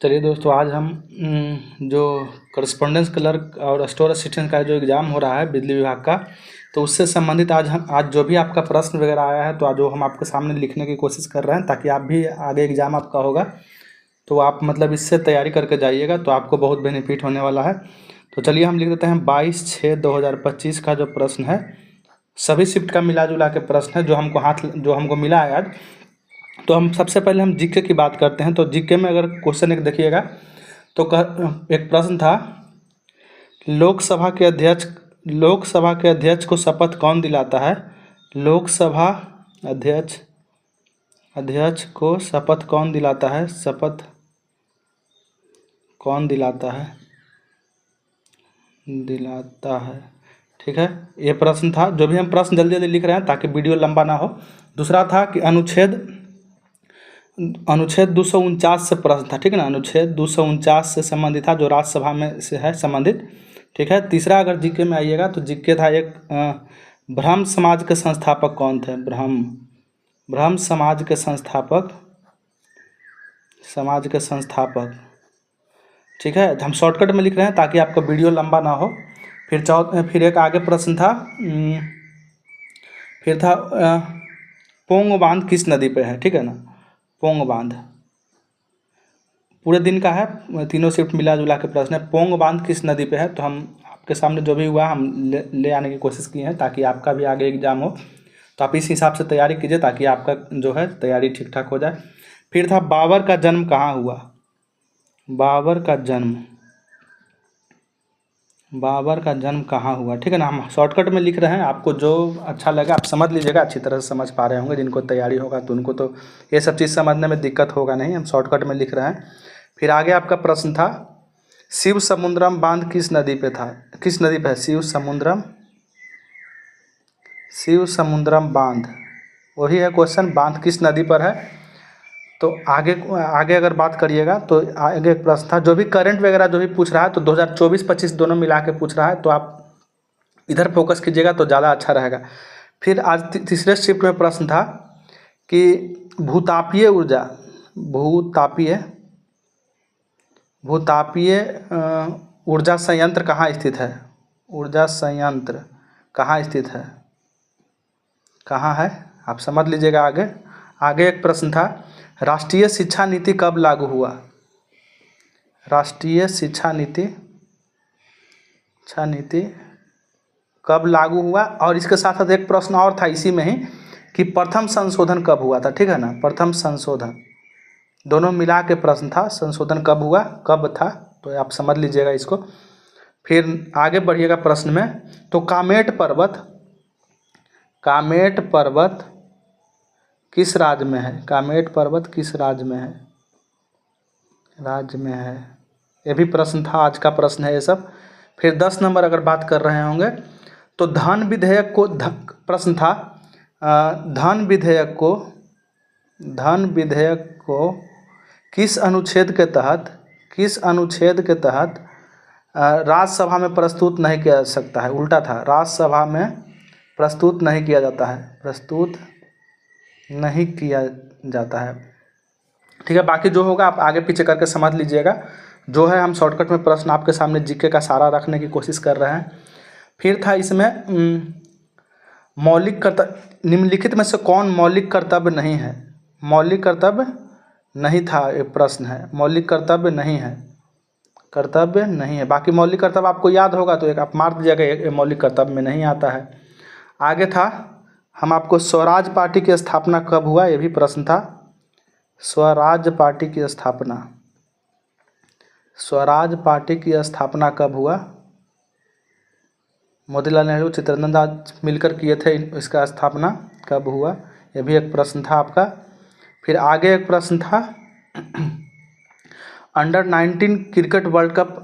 चलिए दोस्तों, आज हम जो करस्पॉन्डेंस क्लर्क और स्टोर असिस्टेंट का जो एग्ज़ाम हो रहा है बिजली विभाग का, तो उससे संबंधित आज जो भी आपका प्रश्न वगैरह आया है, तो आज वो हम आपके सामने लिखने की कोशिश कर रहे हैं, ताकि आप भी आगे एग्ज़ाम आपका होगा तो आप मतलब इससे तैयारी करके जाइएगा, तो आपको बहुत बेनिफिट होने वाला है। तो चलिए हम लिख देते हैं 22/6/2025 का जो प्रश्न है, सभी शिफ्ट का मिला जुला के प्रश्न है जो हमको मिला है आज। तो हम सबसे पहले हम जीके की बात करते हैं। तो जीके में अगर क्वेश्चन एक देखिएगा, तो एक प्रश्न था, लोकसभा के अध्यक्ष को शपथ कौन दिलाता है? लोकसभा अध्यक्ष को शपथ कौन दिलाता है? शपथ कौन दिलाता है? ठीक है, ये प्रश्न था। जो भी हम प्रश्न जल्दी जल्दी लिख रहे हैं ताकि वीडियो लंबा ना हो। दूसरा था कि अनुच्छेद 249 से प्रश्न था, ठीक है ना। अनुच्छेद 249 से संबंधित था, जो राज्यसभा में से है संबंधित, ठीक है। तीसरा अगर जीके में आइएगा तो जीके था एक, ब्रह्म समाज के संस्थापक कौन थे? ब्रह्म समाज के संस्थापक, ठीक है। हम शॉर्टकट में लिख रहे हैं ताकि आपका वीडियो लंबा ना हो। फिर एक आगे प्रश्न था, पोंग बांध किस नदी पे है? ठीक है ना, पोंग बांध पूरे दिन का है, तीनों शिफ्ट मिला जुला के प्रश्न है। पोंग बांध किस नदी पे है? तो हम आपके सामने जो भी हुआ हम ले आने की कोशिश की है, ताकि आपका भी आगे एग्जाम हो। तो आप इस हिसाब से तैयारी कीजिए ताकि आपका जो है तैयारी ठीक ठाक हो जाए। फिर था, बाबर का जन्म कहाँ हुआ? बाबर का जन्म कहाँ हुआ? ठीक है ना। हम शॉर्टकट में लिख रहे हैं, आपको जो अच्छा लगा आप समझ लीजिएगा। अच्छी तरह से समझ पा रहे होंगे, जिनको तैयारी होगा तो उनको तो ये सब चीज़ समझने में दिक्कत होगा नहीं। हम शॉर्टकट में लिख रहे हैं। फिर आगे आपका प्रश्न था, शिव समुद्रम बांध किस नदी पे है? शिव समुद्रम बांध, वही है क्वेश्चन, बांध किस नदी पर है? तो आगे अगर बात करिएगा तो आगे एक प्रश्न था, जो भी करंट वगैरह जो भी पूछ रहा है, तो 2024-25 दोनों मिला के पूछ रहा है, तो आप इधर फोकस कीजिएगा तो ज़्यादा अच्छा रहेगा। फिर आज तीसरे शिफ्ट में प्रश्न था कि भूतापीय ऊर्जा संयंत्र कहाँ स्थित है? कहाँ है? आप समझ लीजिएगा। आगे एक प्रश्न था, राष्ट्रीय शिक्षा नीति कब लागू हुआ? राष्ट्रीय शिक्षा नीति कब लागू हुआ? और इसके साथ साथ एक प्रश्न और था इसी में ही, कि प्रथम संशोधन कब हुआ था? ठीक है ना, प्रथम संशोधन, दोनों मिला के प्रश्न था, संशोधन कब हुआ, कब था, तो आप समझ लीजिएगा इसको। फिर आगे बढ़िएगा प्रश्न में, तो कामेट पर्वत किस राज्य में है? राज्य में है, ये भी प्रश्न था, आज का प्रश्न है ये सब। फिर 10 नंबर अगर बात कर रहे होंगे तो धन विधेयक को प्रश्न था, धन विधेयक को किस अनुच्छेद के तहत राज्यसभा में प्रस्तुत नहीं किया जा सकता है? उल्टा था, राज्यसभा में प्रस्तुत नहीं किया जाता है, ठीक है। बाकी जो होगा आप आगे पीछे करके समझ लीजिएगा। जो है हम शॉर्टकट में प्रश्न आपके सामने जीके का सारा रखने की कोशिश कर रहे हैं। फिर था इसमें निम्नलिखित में से कौन मौलिक कर्तव्य नहीं है? मौलिक कर्तव्य नहीं था, ये प्रश्न है, मौलिक कर्तव्य नहीं है। बाकी मौलिक कर्तव्य आपको याद होगा तो एक आप मार दीजिएगा, ये मौलिक कर्तव्य में नहीं आता है। आगे था, हम आपको स्वराज पार्टी की स्थापना कब हुआ, ये भी प्रश्न था। स्वराज पार्टी की स्थापना कब हुआ? मोतीलाल नेहरू, चित्तरंजन दास मिलकर किए थे, इसका स्थापना कब हुआ? यह भी एक प्रश्न था आपका। फिर आगे एक प्रश्न था, अंडर 19 क्रिकेट वर्ल्ड कप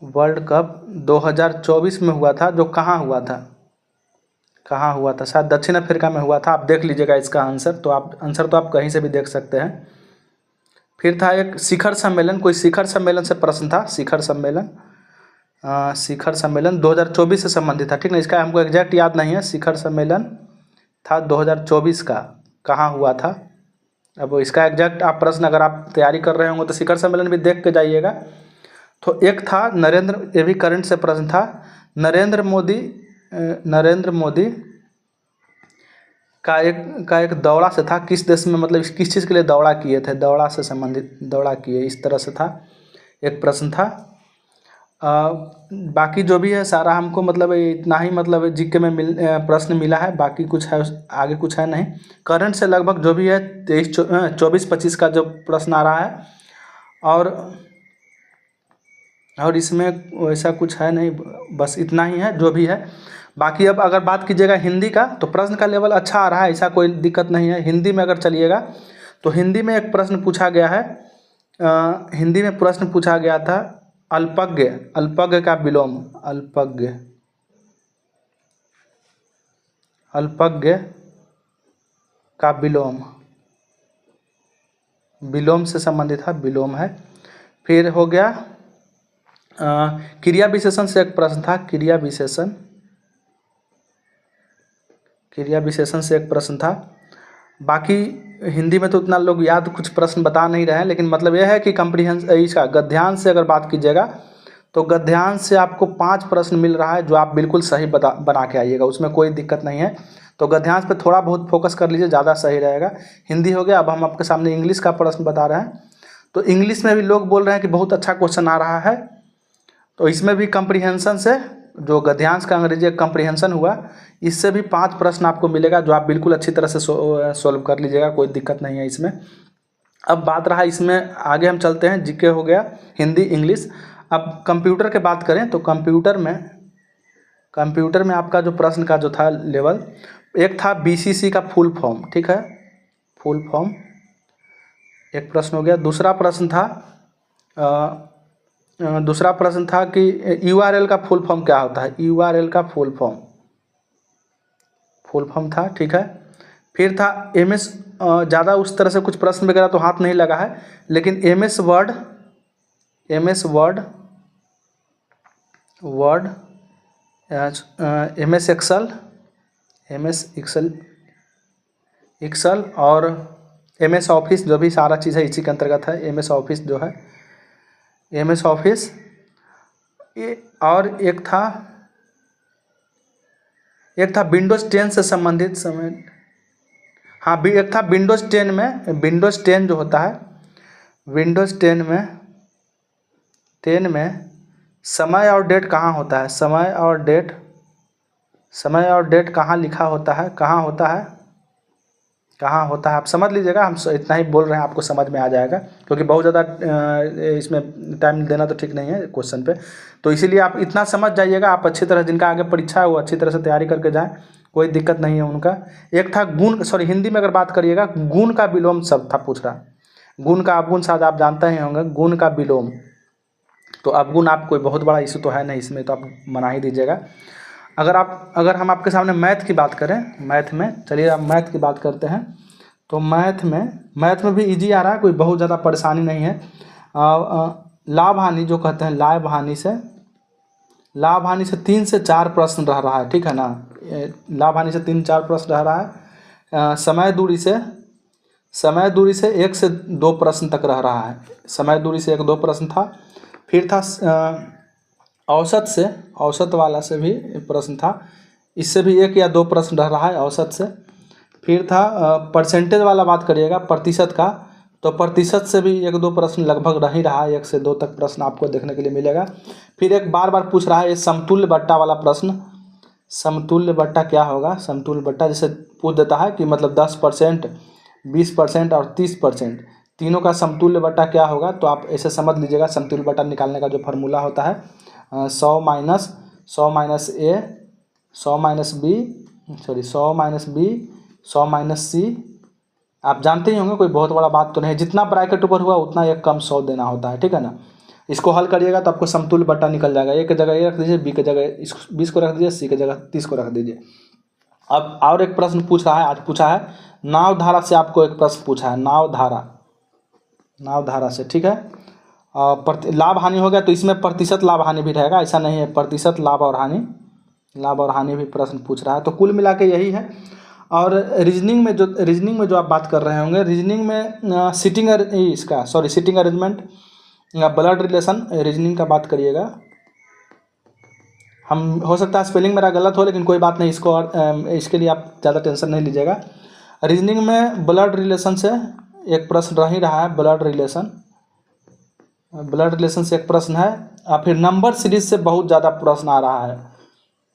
2024 में हुआ था, जो कहाँ हुआ था? शायद दक्षिण अफ्रीका में हुआ था। आप देख लीजिएगा इसका आंसर, तो आप कहीं से भी देख सकते हैं। फिर था एक शिखर सम्मेलन, कोई शिखर सम्मेलन से प्रश्न था, शिखर सम्मेलन 2024 से संबंधित था, ठीक ना। इसका हमको एग्जैक्ट याद नहीं है, शिखर सम्मेलन था 2024 का, कहाँ हुआ था। अब इसका एग्जैक्ट आप प्रश्न अगर आप तैयारी कर रहे होंगे तो शिखर सम्मेलन भी देख के जाइएगा। तो एक था नरेंद्र, ये भी करंट से प्रश्न था, नरेंद्र मोदी का एक दौड़ा से था, किस देश में, मतलब किस चीज़ के लिए दौड़ा किए थे, दौड़ा से संबंधित दौड़ा किए, इस तरह से था, एक प्रश्न था। बाकी जो भी है सारा हमको मतलब इतना ही मतलब जीके में प्रश्न मिला है, बाकी कुछ है आगे कुछ है नहीं। करंट से लगभग जो भी है 24-25 का जो प्रश्न आ रहा है, और इसमें वैसा कुछ है नहीं, बस इतना ही है जो भी है। बाकी अब अगर बात कीजिएगा हिंदी का, तो प्रश्न का लेवल अच्छा आ रहा है, ऐसा कोई दिक्कत नहीं है। हिंदी में अगर चलिएगा तो हिंदी में एक प्रश्न पूछा गया है, हिंदी में प्रश्न पूछा गया था अल्पज्ञ, अल्पज्ञ का विलोम, अल्पज्ञ, अल्पज्ञ का विलोम, विलोम से संबंधित है, विलोम है। फिर हो गया क्रिया विशेषण से एक प्रश्न था, क्रिया विशेषण, क्रिया विशेषण से एक प्रश्न था। बाकी हिंदी में तो उतना लोग याद कुछ प्रश्न बता नहीं रहे हैं, लेकिन मतलब यह है कि कम्प्रीहेंस इसका गद्यांश से अगर बात कीजिएगा तो गद्यांश से आपको 5 प्रश्न मिल रहा है जो आप बिल्कुल सही बना के आइएगा, उसमें कोई दिक्कत नहीं है। तो गद्यांश पे थोड़ा बहुत फोकस कर लीजिए, ज़्यादा सही रहेगा। हिंदी हो गया। अब हम आपके सामने इंग्लिश का प्रश्न बता रहे हैं। तो इंग्लिश में भी लोग बोल रहे हैं कि बहुत अच्छा क्वेश्चन आ रहा है, तो इसमें भी कम्प्रीहेंशन से, जो गद्यांश का अंग्रेजी कम्प्रीहेंशन हुआ, इससे भी 5 प्रश्न आपको मिलेगा जो आप बिल्कुल अच्छी तरह से सोल्व कर लीजिएगा, कोई दिक्कत नहीं है इसमें। अब बात रहा इसमें, आगे हम चलते हैं, जीके हो गया, हिंदी, इंग्लिश। अब कंप्यूटर के बात करें तो कंप्यूटर में आपका जो प्रश्न का जो था लेवल, एक था बीसीसी का फुल फॉर्म, ठीक है, फुल फॉर्म एक प्रश्न हो गया। दूसरा प्रश्न था कि यूआरएल का फुल फॉर्म क्या होता है, यूआरएल का फुल फॉर्म था, ठीक है। फिर था एमएस, ज़्यादा उस तरह से कुछ प्रश्न वगैरह तो हाथ नहीं लगा है, लेकिन एमएस वर्ड, एमएस एक्सेल और एमएस ऑफिस, जो भी सारा चीज़ है इसी के अंतर्गत है। एमएस ऑफिस जो है, एमएस ऑफिस, और एक था विंडोज़ 10 से संबंधित समय, हाँ एक था विंडोज़ 10 में, विंडोज़ 10 जो होता है, विंडोज़ 10 में समय और डेट कहाँ होता है, समय और डेट कहाँ लिखा होता है, कहाँ होता है, आप समझ लीजिएगा, हम इतना ही बोल रहे हैं, आपको समझ में आ जाएगा, क्योंकि बहुत ज़्यादा इसमें टाइम देना तो ठीक नहीं है क्वेश्चन पे। तो इसीलिए आप इतना समझ जाइएगा, आप अच्छी तरह, जिनका आगे परीक्षा है वो अच्छी तरह से तैयारी करके जाएं, कोई दिक्कत नहीं है उनका। एक था गुण, हिंदी में अगर बात करिएगा, गुण का विलोम सब था पूछ रहा, गुण का अवगुण शायद आप जानते ही होंगे, गुण का विलोम। तो अवगुण आप कोई बहुत बड़ा इशू तो है नहीं इसमें, तो आप बना ही दीजिएगा। अगर हम आपके सामने मैथ की बात करें, मैथ में चलिए अब मैथ की बात करते हैं। तो मैथ में भी इजी आ रहा है, कोई बहुत ज़्यादा परेशानी नहीं है। लाभ हानि जो कहते हैं, लाभ हानि से 3 से 4 प्रश्न रह रहा है, ठीक है ना, लाभ हानि से 3-4 प्रश्न रह रहा है। समय दूरी से 1 से 2 प्रश्न तक रह रहा है, समय दूरी से 1-2 प्रश्न था। फिर था औसत वाला से भी प्रश्न था, इससे भी 1 या 2 प्रश्न रह रहा है औसत से। फिर था परसेंटेज वाला बात करिएगा, प्रतिशत का, तो प्रतिशत से भी 1-2 प्रश्न लगभग रह ही रहा है, 1 से 2 तक प्रश्न आपको देखने के लिए मिलेगा। फिर एक बार पूछ रहा है ये समतुल्य बट्टा वाला प्रश्न, समतुल्य बट्टा क्या होगा, समतुल्य बट्टा जैसे पूछ देता है कि मतलब 10%, 20% और 30%, तीनों का समतुल्य बट्टा क्या होगा, तो आप ऐसे समझ लीजिएगा। समतुल्य बट्टा निकालने का जो फार्मूला होता है 100 माइनस ए, 100 माइनस बी, 100 माइनस सी, आप जानते ही होंगे, कोई बहुत बड़ा बात तो नहीं, जितना ब्रैकेट ऊपर हुआ उतना एक कम 100 देना होता है, ठीक है ना। इसको हल करिएगा तो आपको समतुल्य बट्टा निकल जाएगा। ए की जगह ए रख दीजिए, बी की जगह 20 को रख दीजिए, सी की जगह 30 को रख दीजिए। अब और एक प्रश्न आज पूछा है नाव धारा से, आपको एक प्रश्न पूछा है नाव धारा से, ठीक है। लाभ हानि हो गया, तो इसमें प्रतिशत लाभ हानि भी रहेगा, ऐसा नहीं है, प्रतिशत लाभ और हानि भी प्रश्न पूछ रहा है। तो कुल मिला के यही है। और रीजनिंग में जो आप बात कर रहे होंगे, रीजनिंग में सिटिंग अरेंजमेंट या ब्लड रिलेशन, रीजनिंग का बात करिएगा। हम हो सकता है स्पेलिंग मेरा गलत हो, लेकिन कोई बात नहीं, इसको और इसके लिए आप ज़्यादा टेंशन नहीं लीजिएगा। रीजनिंग में ब्लड रिलेशन से एक प्रश्न रह ही रहा है, ब्लड रिलेशन से एक प्रश्न है, और फिर नंबर सीरीज से बहुत ज़्यादा प्रश्न आ रहा है।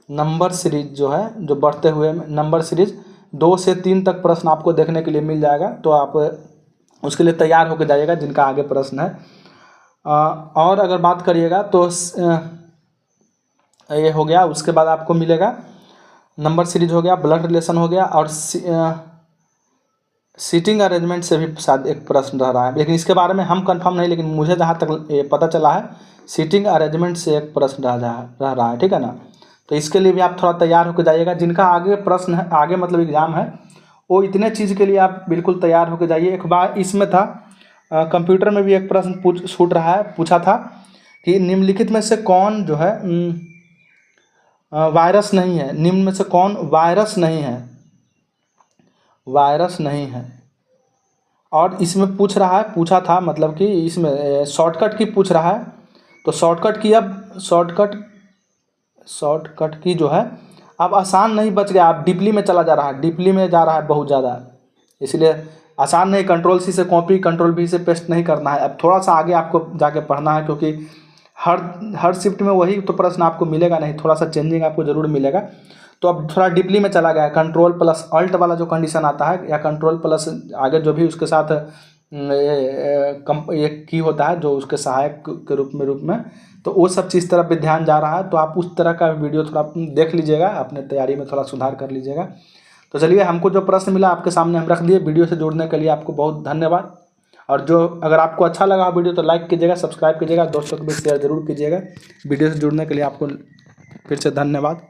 नंबर सीरीज जो है, जो बढ़ते हुए नंबर सीरीज 2 से 3 तक प्रश्न आपको देखने के लिए मिल जाएगा, तो आप उसके लिए तैयार होकर जाइएगा जिनका आगे प्रश्न है। और अगर बात करिएगा तो ये हो गया, उसके बाद आपको मिलेगा नंबर सीरीज हो गया, ब्लड रिलेशन हो गया, और सीटिंग अरेंजमेंट से भी शायद एक प्रश्न रह रहा है, लेकिन इसके बारे में हम कंफर्म नहीं, लेकिन मुझे जहाँ तक ये पता चला है सीटिंग अरेंजमेंट से एक प्रश्न रह रहा है, ठीक है ना। तो इसके लिए भी आप थोड़ा तैयार होकर जाइएगा। जिनका आगे प्रश्न है, आगे मतलब एग्ज़ाम है, वो इतने चीज़ के लिए आप बिल्कुल तैयार होकर जाइए। एक बार इसमें था कंप्यूटर में भी एक प्रश्न छूट रहा है, पूछा था कि निम्नलिखित में से कौन जो है वायरस नहीं है, निम्न में से कौन वायरस नहीं है। और इसमें पूछा था मतलब कि इसमें शॉर्टकट की पूछ रहा है, तो शॉर्टकट की जो है अब आसान नहीं बच गया, अब डीपली में जा रहा है बहुत ज़्यादा, इसलिए आसान नहीं, कंट्रोल सी से कॉपी, कंट्रोल V से पेस्ट नहीं करना है। अब थोड़ा सा आगे आपको जाके पढ़ना है, क्योंकि हर शिफ्ट में वही तो प्रश्न आपको मिलेगा नहीं, थोड़ा सा चेंजिंग आपको ज़रूर मिलेगा। तो अब थोड़ा डीपली में चला गया है, कंट्रोल प्लस अल्ट वाला जो कंडीशन आता है, या कंट्रोल प्लस आगे जो भी उसके साथ ये की होता है, जो उसके सहायक के रूप में, तो वो सब चीज़ तरफ भी ध्यान जा रहा है। तो आप उस तरह का वीडियो थोड़ा देख लीजिएगा, अपने तैयारी में थोड़ा सुधार कर लीजिएगा। तो चलिए, हमको जो प्रश्न मिला आपके सामने हम रख दिए। वीडियो से जुड़ने के लिए आपको बहुत धन्यवाद। और जो अगर आपको अच्छा लगा वीडियो तो लाइक कीजिएगा, सब्सक्राइब कीजिएगा, दोस्तों को भी शेयर जरूर कीजिएगा। वीडियो से जुड़ने के लिए आपको फिर से धन्यवाद।